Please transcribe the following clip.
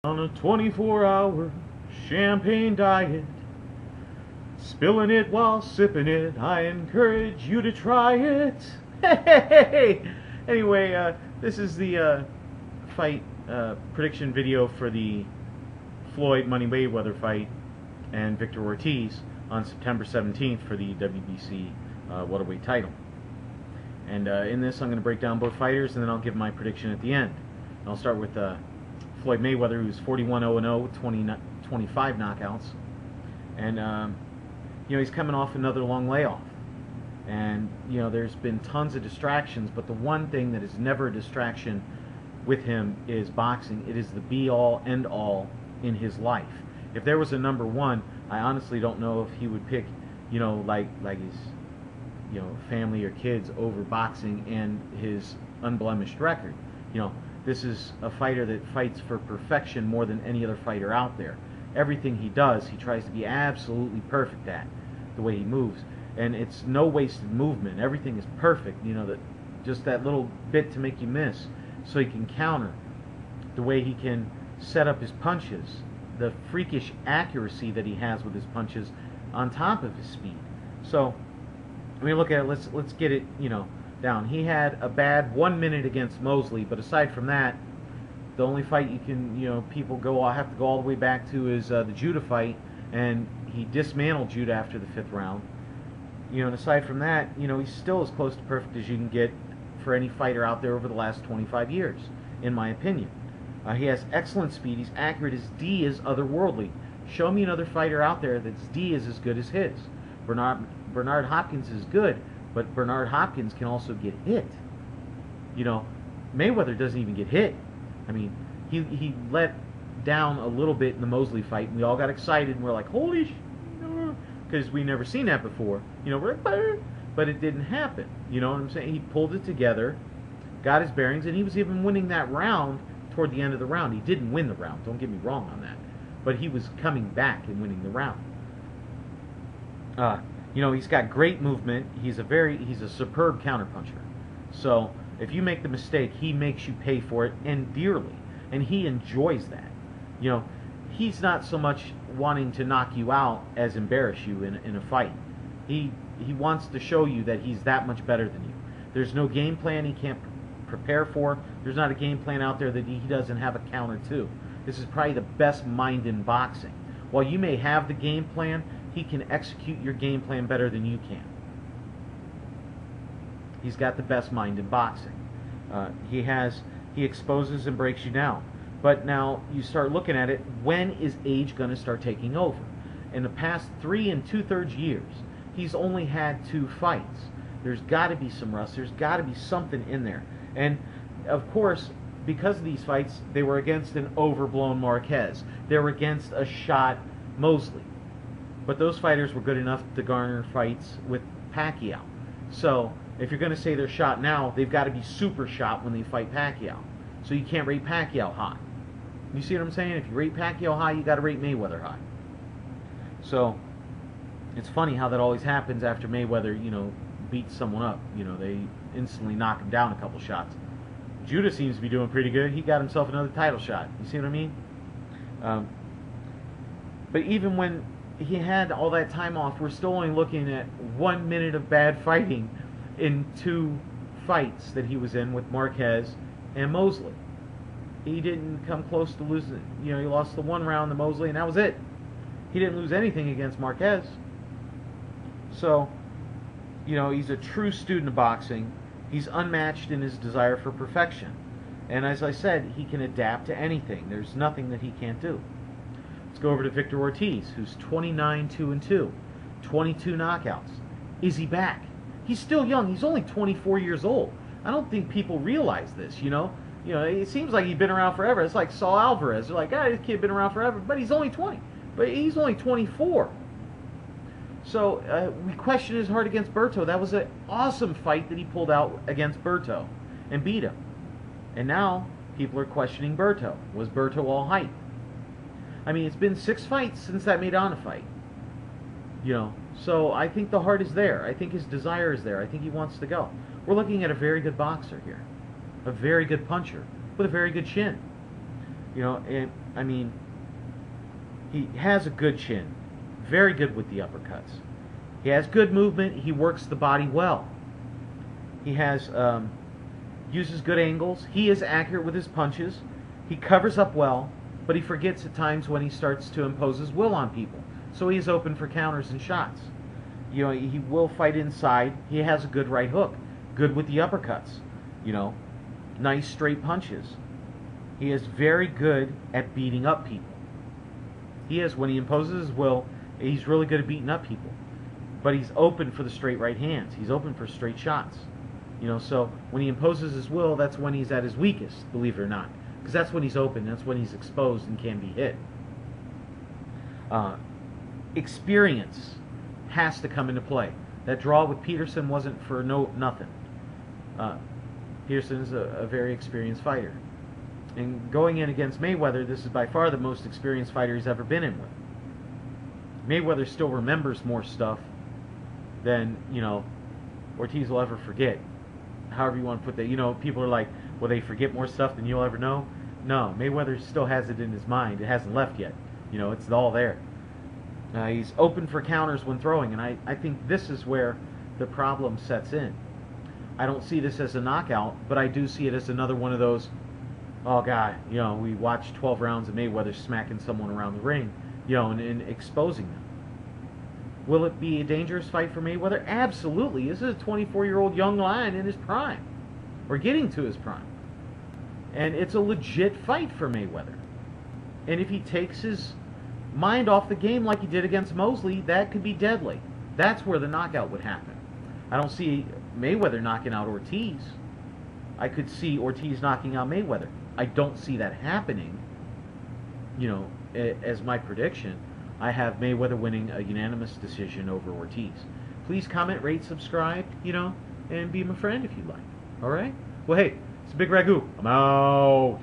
On a 24-hour champagne diet, spilling it while sipping it, I encourage you to try it. Hey! Anyway, this is the fight prediction video for the Floyd Mayweather fight and Victor Ortiz on September 17th for the WBC welterweight title. And in this, I'm going to break down both fighters, and then I'll give my prediction at the end. And I'll start with Floyd Mayweather, who's 41-0-0 with 25 knockouts. And, you know, he's coming off another long layoff. And, you know, there's been tons of distractions, but the one thing that is never a distraction with him is boxing. It is the be-all, end-all in his life. If there was a number one, I honestly don't know if he would pick, you know, like his, you know, family or kids over boxing and his unblemished record. You know, this is a fighter that fights for perfection more than any other fighter out there. Everything he does, he tries to be absolutely perfect at, the way he moves. And it's no wasted movement. Everything is perfect, you know, just that little bit to make you miss so he can counter. The way he can set up his punches, the freakish accuracy that he has with his punches on top of his speed. So, when you look at it, let's get it, you know, down. He had a bad 1 minute against Mosley, but aside from that, the only fight you can, you know, people have to go all the way back to is the Judah fight, and he dismantled Judah after the 5th round. You know, and aside from that, you know, he's still as close to perfect as you can get for any fighter out there over the last 25 years, in my opinion. He has excellent speed. He's accurate. His D is otherworldly. Show me another fighter out there that's D is as good as his. Bernard Hopkins is good, but Bernard Hopkins can also get hit. You know, Mayweather doesn't even get hit. I mean, he let down a little bit in the Mosley fight, and we all got excited, and we're like, holy sh*, because we never seen that before. You know, we're like, but it didn't happen. You know what I'm saying? He pulled it together, got his bearings, and he was even winning that round toward the end of the round. He didn't win the round, don't get me wrong on that, but he was coming back and winning the round. You know, he's got great movement. He's a superb counterpuncher. So if you make the mistake, he makes you pay for it, and dearly. And he enjoys that. You know, he's not so much wanting to knock you out as embarrass you in a fight. He wants to show you that he's that much better than you. There's no game plan he can't prepare for. There's not a game plan out there that he doesn't have a counter to. This is probably the best mind in boxing. While you may have the game plan, he can execute your game plan better than you can. He's got the best mind in boxing. He exposes and breaks you down. But now you start looking at it, when is age going to start taking over? In the past 3 2/3 years, he's only had 2 fights. There's got to be some rust. There's got to be something in there. And, of course, because of these fights, they were against an overblown Marquez. They were against a shot Mosley. But those fighters were good enough to garner fights with Pacquiao. So, if you're going to say they're shot now, they've got to be super shot when they fight Pacquiao. So you can't rate Pacquiao high. You see what I'm saying? If you rate Pacquiao high, you got to rate Mayweather high. So, it's funny how that always happens after Mayweather, you know, beats someone up. You know, they instantly knock him down a couple shots. Judah seems to be doing pretty good. He got himself another title shot. You see what I mean? But even when he had all that time off, we're still only looking at 1 minute of bad fighting in 2 fights that he was in with Marquez and Mosley. He didn't come close to losing. You know, he lost the 1 round to Mosley, and that was it. He didn't lose anything against Marquez. So, you know, he's a true student of boxing. He's unmatched in his desire for perfection. And as I said, he can adapt to anything. There's nothing that he can't do. Let's go over to Victor Ortiz, who's 29-2-2, 22 knockouts. Is he back? He's still young. He's only 24 years old. I don't think people realize this, you know. You know, it seems like he's been around forever. It's like Saul Alvarez. They're like, ah, this kid been around forever. But he's only 20. But he's only 24. So we questioned his heart against Berto. That was an awesome fight that he pulled out against Berto and beat him. And now people are questioning Berto. Was Berto all hype? I mean, it's been 6 fights since that Maidana fight. You know, so I think the heart is there. I think his desire is there. I think he wants to go. We're looking at a very good boxer here. A very good puncher with a very good chin. You know, I mean, he has a good chin. Very good with the uppercuts. He has good movement. He works the body well. He has uses good angles. He is accurate with his punches. He covers up well, but he forgets at times when he starts to impose his will on people. So he is open for counters and shots. You know, he will fight inside. He has a good right hook. Good with the uppercuts. You know, nice straight punches. He is very good at beating up people. He is, when he imposes his will, he's really good at beating up people. But he's open for the straight right hands. He's open for straight shots. You know, so when he imposes his will, that's when he's at his weakest, believe it or not. Because that's when he's open. That's when he's exposed and can be hit. Experience has to come into play. That draw with Peterson wasn't for nothing. Peterson is a very experienced fighter. And going in against Mayweather, this is by far the most experienced fighter he's ever been in with. Mayweather still remembers more stuff than, you know, Ortiz will ever forget. However you want to put that. You know, people are like, will they forget more stuff than you'll ever know? No, Mayweather still has it in his mind. It hasn't left yet. You know, it's all there. He's open for counters when throwing, and I think this is where the problem sets in. I don't see this as a knockout, but I do see it as another one of those, oh God, you know, we watched 12 rounds of Mayweather smacking someone around the ring, you know, and exposing them. Will it be a dangerous fight for Mayweather? Absolutely. This is a 24-year-old young lion in his prime, or getting to his prime. And it's a legit fight for Mayweather. And if he takes his mind off the game like he did against Mosley, that could be deadly. That's where the knockout would happen. I don't see Mayweather knocking out Ortiz. I could see Ortiz knocking out Mayweather. I don't see that happening, you know, as my prediction. I have Mayweather winning a unanimous decision over Ortiz. Please comment, rate, subscribe, you know, and be my friend if you'd like. All right? Well, hey, it's Bigragu. I'm out.